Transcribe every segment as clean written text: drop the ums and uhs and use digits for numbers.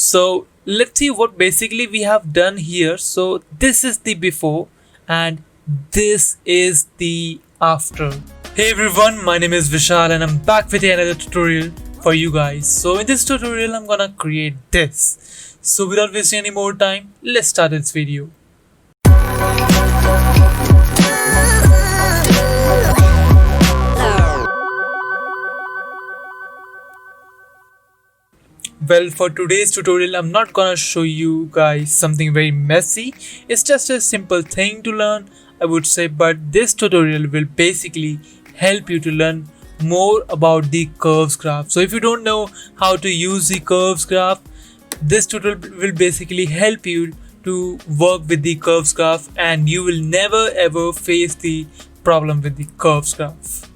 So let's see what basically we have done here. So this is the before and this is the after. Hey everyone, my name is Vishal and I'm back with another tutorial for you guys. So in this tutorial I'm gonna create this. So without wasting any more time, let's start this video. Well, for today's tutorial, I'm not gonna show you guys something very messy. It's just a simple thing to learn, I would say, but this tutorial will basically help you to learn more about the curves graph. So if you don't know how to use the curves graph, this tutorial will basically help you to work with the curves graph and you will never ever face the problem with the curves graph.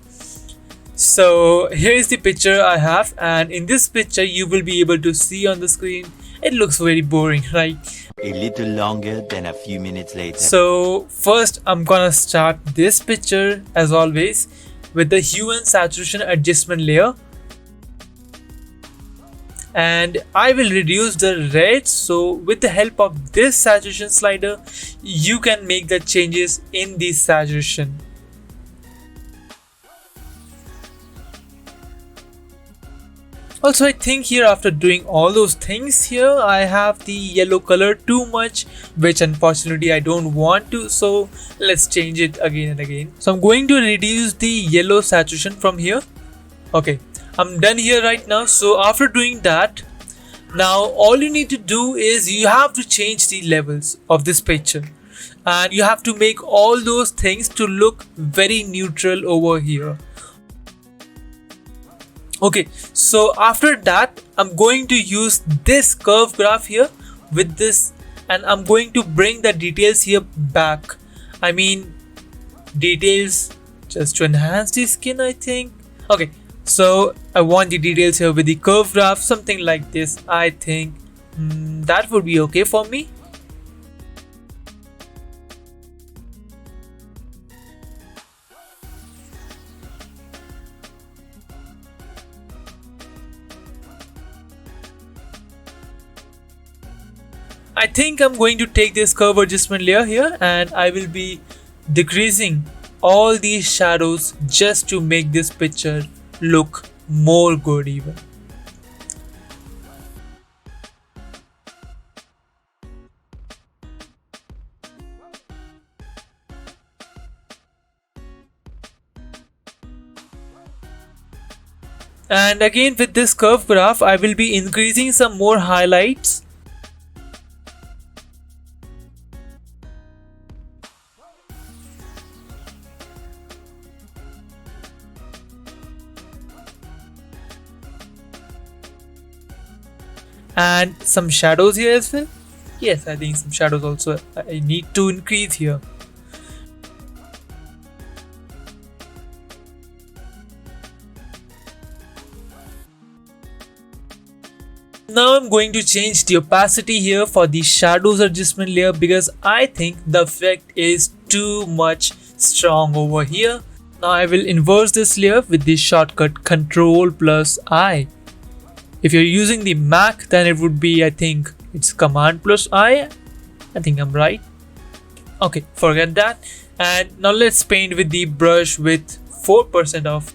So here is the picture I have, and in this picture you will be able to see on the screen it looks very boring, right? A little longer than a few minutes later. So first I'm gonna start this picture as always with the hue and saturation adjustment layer, and I will reduce the red. So with the help of this saturation slider you can make the changes in the saturation. Also, I think here after doing all those things here, I have the yellow color too much, which unfortunately I don't want to, so let's change it again and again. So I'm going to reduce the yellow saturation from here. Okay, I'm done here right now. So after doing that, now all you need to do is you have to change the levels of this picture and you have to make all those things to look very neutral over here. Okay, so after that I'm going to use this curve graph here with this, and I'm going to bring the details here back. I mean details just to enhance the skin, I think. Okay, so I want the details here with the curve graph, something like this. I think that would be okay for me. I think I'm going to take this curve adjustment layer here and I will be decreasing all these shadows just to make this picture look more good even. And again with this curve graph I will be increasing some more highlights. And some shadows here as well. Yes, I think some shadows also I need to increase here. Now I'm going to change the opacity here for the shadows adjustment layer because I think the effect is too much strong over here. Now I will inverse this layer with the shortcut Ctrl+I. If you're using the Mac, then it would be, I think it's Command+I. I think I'm right. Okay, forget that. And now let's paint with the brush with 4% off.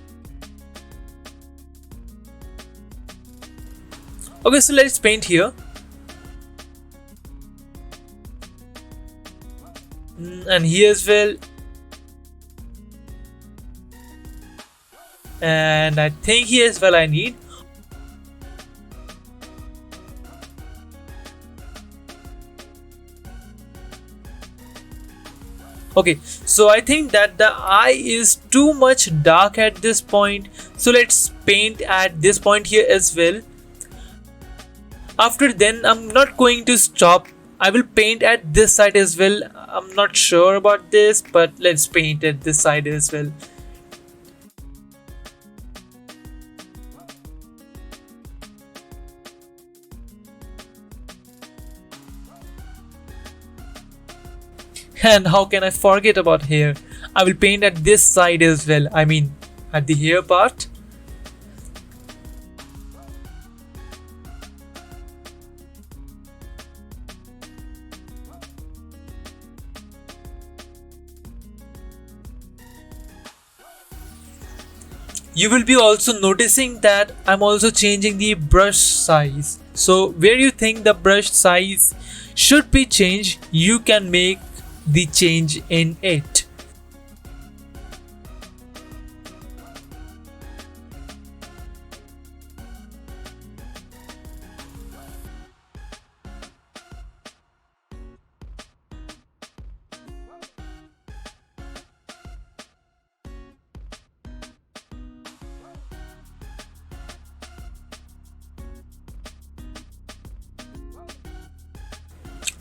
Okay, so let's paint here. And here as well. And I think here as well I need. Okay, so I think that the eye is too much dark at this point, so let's paint at this point here as well. After then I'm not going to stop, I will paint at this side as well. I'm not sure about this, but let's paint at this side as well. And how can I forget about hair? I will paint at this side as well, I mean at the hair part. You will be also noticing that I'm also changing the brush size. So where you think the brush size should be changed, you can make the change in it.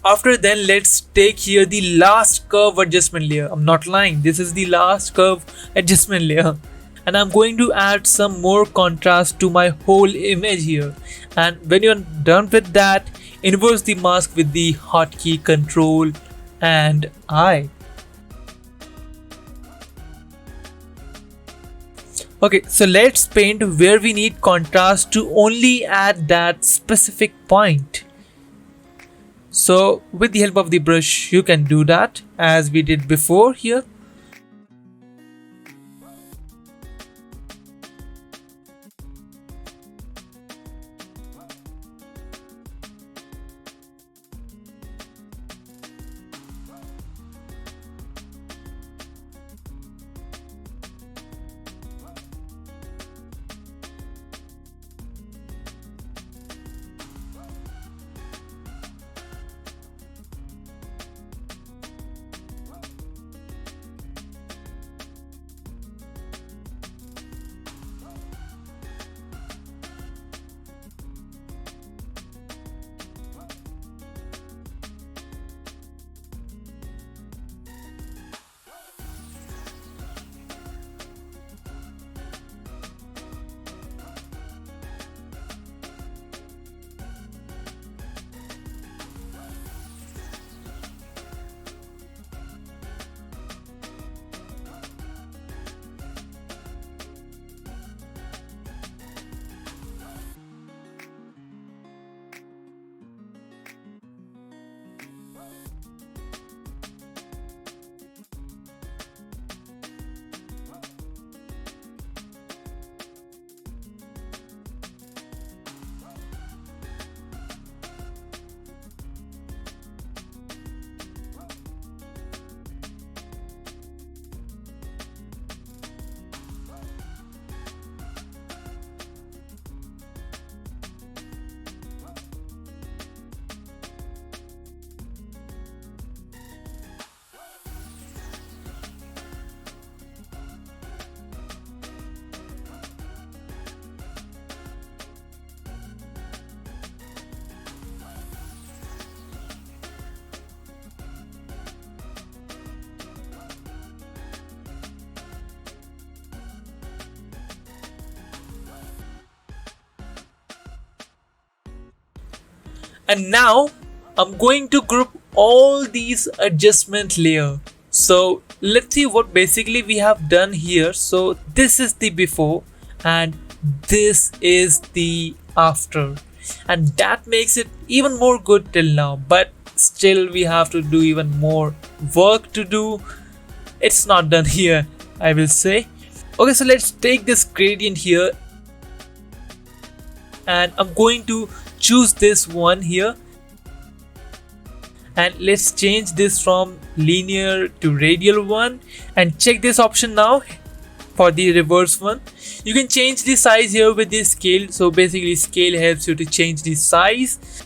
After then, let's take here the last curve adjustment layer. I'm not lying, this is the last curve adjustment layer. And I'm going to add some more contrast to my whole image here. And when you're done with that, inverse the mask with the hotkey Control and I. Okay, so let's paint where we need contrast to only at that specific point. So with the help of the brush, you can do that as we did before here. And now I'm going to group all these adjustment layer. So let's see what basically we have done here. So this is the before and this is the after, and that makes it even more good till now, but still we have to do even more work to do. It's not done here, I will say. Okay, so let's take this gradient here and I'm going to choose this one here, and let's change this from linear to radial one, and check this option now for the reverse one. You can change the size here with the scale. So basically scale helps you to change the size.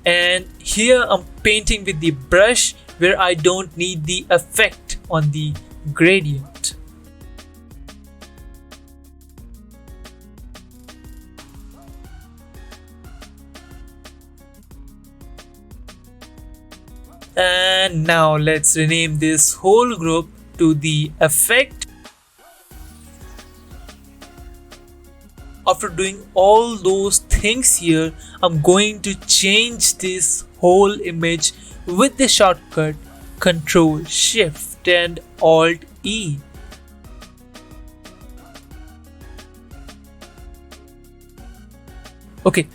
And here I'm painting with the brush where I don't need the effect on the gradient. And now let's rename this whole group to the effect. After doing all those things here, I'm going to change this whole image with the shortcut Ctrl Shift and Alt E. Okay,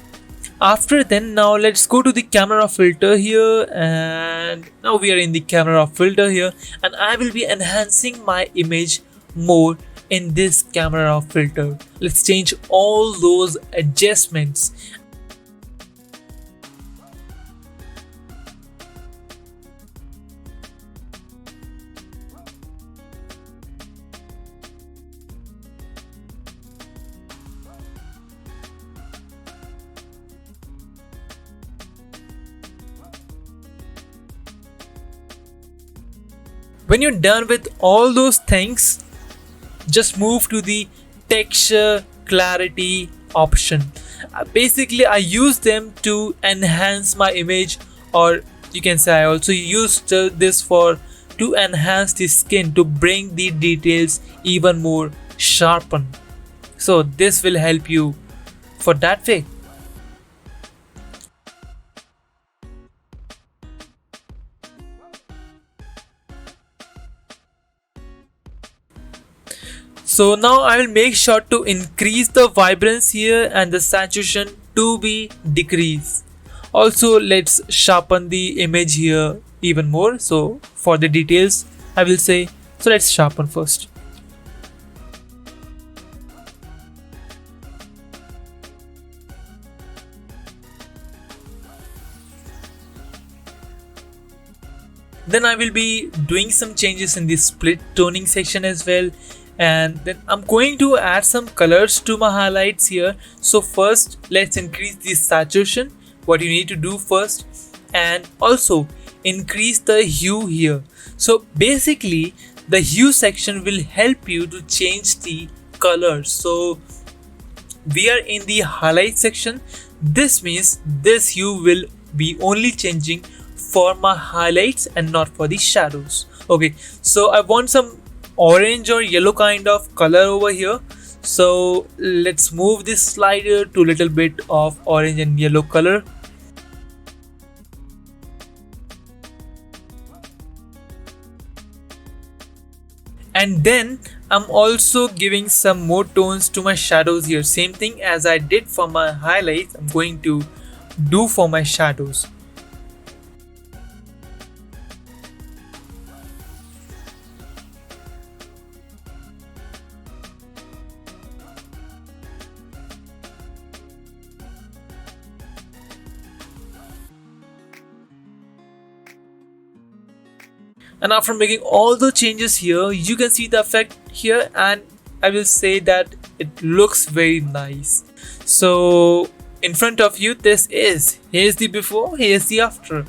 After then, now let's go to the camera filter here, and now we are in the camera filter here, and I will be enhancing my image more in this camera filter. Let's change all those adjustments. When you're done with all those things, just move to the texture clarity option. Basically, I use them to enhance my image, or you can say I also used this for to enhance the skin, to bring the details even more sharpen. So this will help you for that way. So now I will make sure to increase the vibrance here and the saturation to be decreased. Also, let's sharpen the image here even more. So for the details, I will say, so let's sharpen first. Then I will be doing some changes in the split toning section as well, and then I'm going to add some colors to my highlights here. So first, let's increase the saturation, what you need to do first, and also increase the hue here. So basically, the hue section will help you to change the colors. So we are in the highlight section. This means this hue will be only changing for my highlights and not for the shadows. Okay, so I want some orange or yellow kind of color over here. So let's move this slider to a little bit of orange and yellow color. And then I'm also giving some more tones to my shadows here. Same thing as I did for my highlights, I'm going to do for my shadows. And after making all the changes here, you can see the effect here, and I will say that it looks very nice. So in front of you, here's the before, here's the after.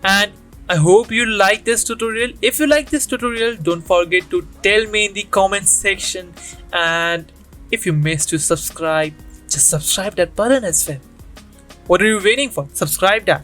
And I hope you like this tutorial. If you like this tutorial, don't forget to tell me in the comment section, and if you missed to subscribe, just subscribe that button as well. What are you waiting for? Subscribe that.